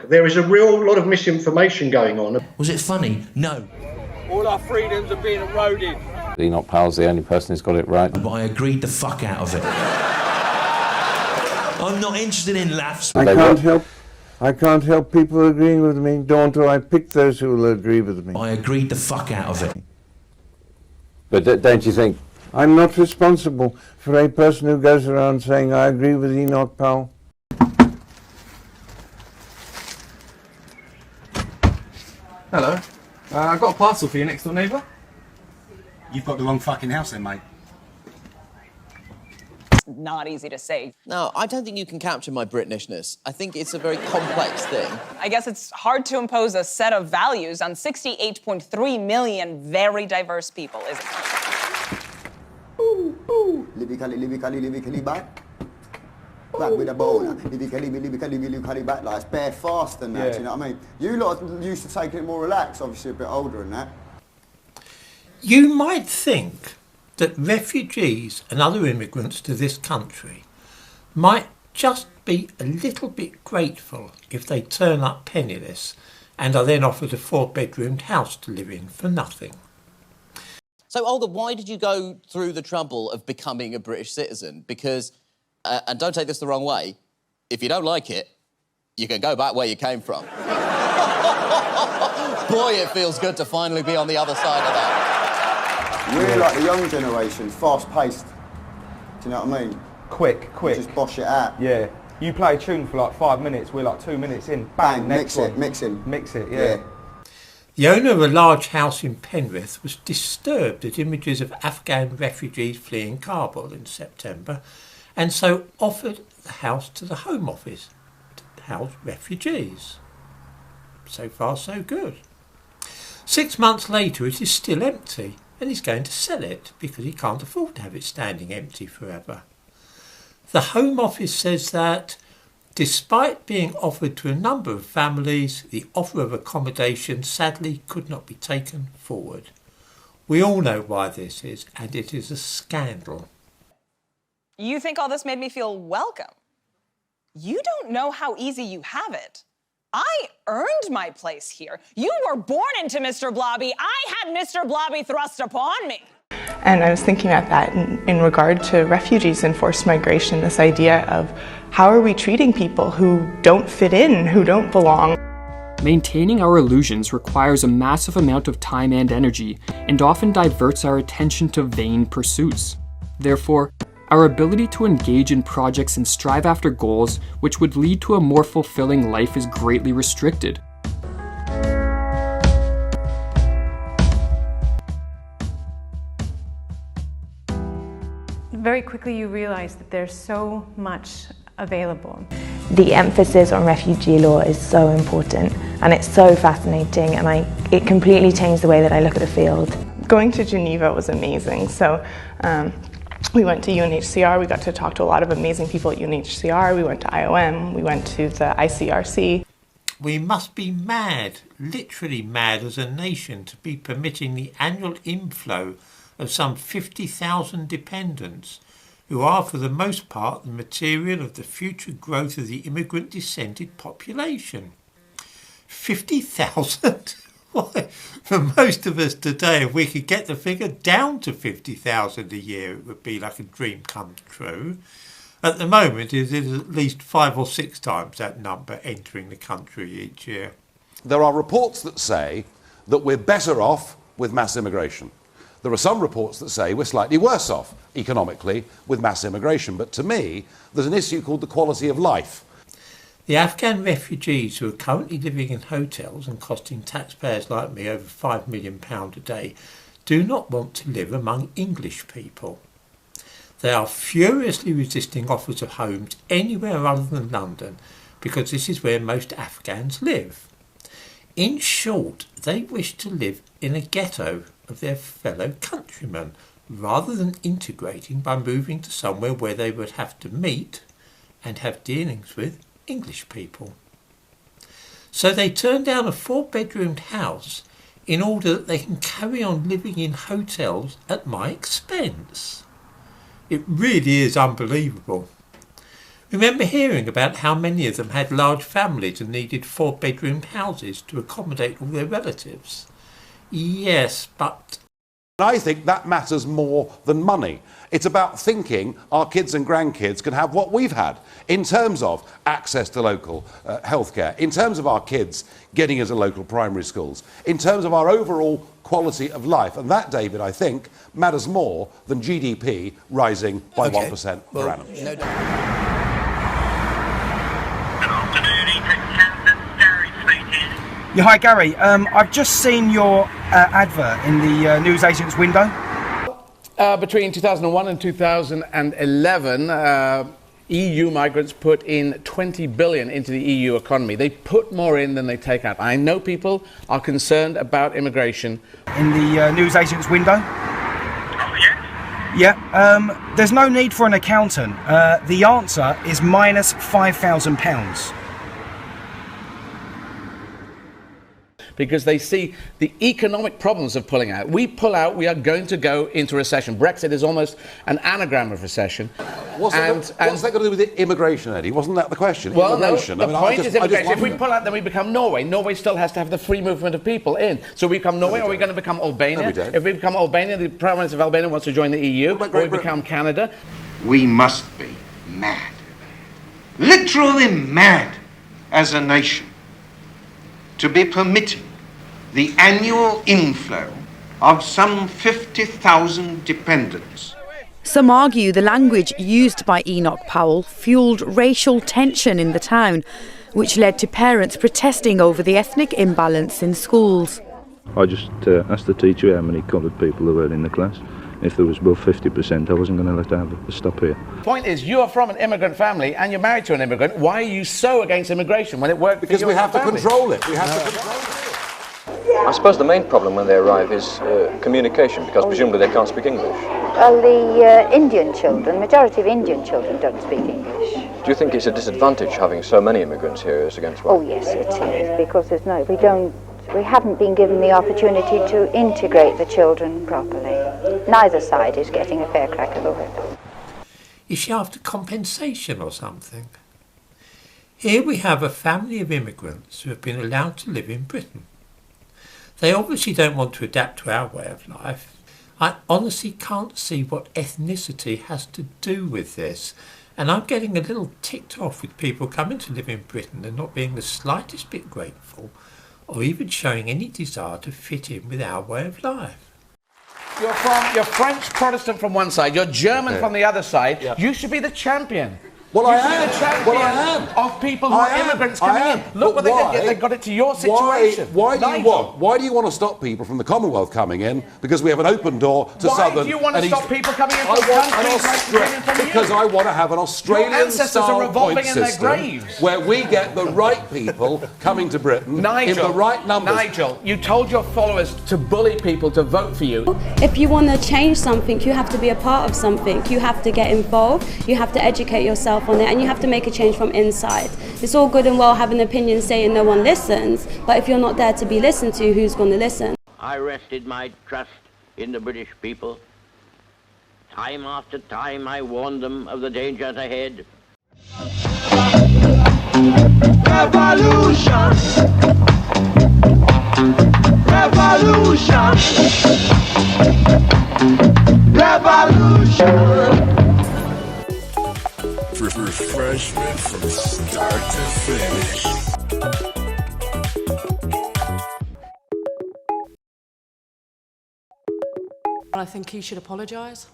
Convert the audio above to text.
work. There is a real lot of misinformation going on. Was it funny? No. All our freedoms are being eroded. Enoch Powell's the only person who's got it right. But I agreed the fuck out of it. I'm not interested in laughs. I can't help people agreeing with me, nor do I pick those who will agree with me. I agreed the fuck out of it. But don't you think... I'm not responsible for a person who goes around saying, I agree with Enoch Powell. Hello. I've got a parcel for your next door neighbour. You've got the wrong fucking house then, mate. Not easy to say. No, I don't think you can capture my Britishness. I think it's a very complex thing. I guess it's hard to impose a set of values on 68.3 million very diverse people, isn't it? Ooh, ooh. Libby back. Back with a bowler. Libby back like it's bare fast and that, do you know what I mean? You lot are used to taking it more relaxed, obviously a bit older and that. You might think that refugees and other immigrants to this country might just be a little bit grateful if they turn up penniless and are then offered a 4-bedroomed house to live in for nothing. So, Olga, why did you go through the trouble of becoming a British citizen? Because, and don't take this the wrong way, if you don't like it, you can go back where you came from. Boy, it feels good to finally be on the other side of that. We're like the young generation, fast-paced. Do you know what I mean? Quick. You just bosh it out. Yeah. You play a tune for like 5 minutes, we're like 2 minutes in. Bang, mix it, yeah. The owner of a large house in Penrith was disturbed at images of Afghan refugees fleeing Kabul in September, and so offered the house to the Home Office to house refugees. So far, so good. 6 months later, it is still empty, and he's going to sell it because he can't afford to have it standing empty forever. The Home Office says that, despite being offered to a number of families, the offer of accommodation sadly could not be taken forward. We all know why this is, and it is a scandal. You think all this made me feel welcome? You don't know how easy you have it. I earned my place here. You were born into Mr. Blobby. I had Mr. Blobby thrust upon me. And I was thinking about that in regard to refugees and forced migration, this idea of how are we treating people who don't fit in, who don't belong. Maintaining our illusions requires a massive amount of time and energy, and often diverts our attention to vain pursuits. Therefore, our ability to engage in projects and strive after goals which would lead to a more fulfilling life is greatly restricted. Very quickly you realize that there's so much available. The emphasis on refugee law is so important, and it's so fascinating, and it completely changed the way that I look at the field. Going to Geneva was amazing. So we went to UNHCR, we got to talk to a lot of amazing people at UNHCR, we went to IOM, we went to the ICRC. We must be mad, literally mad as a nation, to be permitting the annual inflow of some 50,000 dependents, who are for the most part the material of the future growth of the immigrant-descended population. 50,000? Why, for most of us today, if we could get the figure down to 50,000 a year, it would be like a dream come true. At the moment, it is at least 5 or 6 times that number entering the country each year. There are reports that say that we're better off with mass immigration. There are some reports that say we're slightly worse off economically with mass immigration. But to me, there's an issue called the quality of life. The Afghan refugees who are currently living in hotels and costing taxpayers like me over £5 million a day do not want to live among English people. They are furiously resisting offers of homes anywhere other than London because this is where most Afghans live. In short, they wish to live in a ghetto of their fellow countrymen rather than integrating by moving to somewhere where they would have to meet and have dealings with English people. So they turn down a 4-bedroomed house in order that they can carry on living in hotels at my expense. It really is unbelievable. Remember hearing about how many of them had large families and needed 4-bedroom houses to accommodate all their relatives? Yes, but... I think that matters more than money. It's about thinking our kids and grandkids can have what we've had in terms of access to local healthcare, in terms of our kids getting into local primary schools, in terms of our overall quality of life. And that, David, I think, matters more than GDP rising by 1% per annum. No doubt. Yeah, hi Gary. I've just seen your advert in the newsagent's window. Between 2001 and 2011, EU migrants put in 20 billion into the EU economy. They put more in than they take out. I know people are concerned about immigration. In the newsagent's window? Yeah, there's no need for an accountant. The answer is minus £5,000. Because they see the economic problems of pulling out. We pull out, we are going to go into recession. Brexit is almost an anagram of recession. What's that got to do with immigration, Eddie? Wasn't that the question? Well, no, immigration. the point is immigration. If we pull out, then we become Norway. Norway still has to have the free movement of people in. So we become Norway, or are we going to become Albania? If we become Albania, the Prime Minister of Albania wants to join the EU, or we become Canada. We must be mad. Literally mad as a nation to be permitting the annual inflow of some 50,000 dependents. Some argue the language used by Enoch Powell fuelled racial tension in the town, which led to parents protesting over the ethnic imbalance in schools. I just asked the teacher how many coloured people there were in the class. If there was above 50%, I wasn't going to let her have a stop here. Point is, you are from an immigrant family and you're married to an immigrant. Why are you so against immigration when it worked for you? Because we have to control it. We have to control it. I suppose the main problem when they arrive is communication, because presumably they can't speak English. Well, the Indian children, majority of Indian children don't speak English. Do you think it's a disadvantage having so many immigrants here as against one? Oh yes, it is, because we haven't been given the opportunity to integrate the children properly. Neither side is getting a fair crack of the whip. Is she after compensation or something? Here we have a family of immigrants who have been allowed to live in Britain. They obviously don't want to adapt to our way of life. I honestly can't see what ethnicity has to do with this. And I'm getting a little ticked off with people coming to live in Britain and not being the slightest bit grateful or even showing any desire to fit in with our way of life. You're French Protestant from one side, you're German from the other side. Yeah. You should be the champion. Well, I am. The champion of people who are immigrants coming in. Look what they did. They got it to your situation. Why do you want to stop people from the Commonwealth coming in? Because we have an open door to Southern. Why do you want to stop people coming in from countries like because I want to have an Australian-style point system where we get the right people coming to Britain in the right numbers. Nigel, you told your followers to bully people to vote for you. If you want to change something, you have to be a part of something. You have to get involved. You have to educate yourself on it, and you have to make a change from inside. It's all good and well having opinions saying no one listens, but if you're not there to be listened to, who's going to listen? I rested my trust in the British people. Time after time I warned them of the dangers ahead. Revolution! Revolution! Revolution! Refreshment from start to finish. I think he should apologise.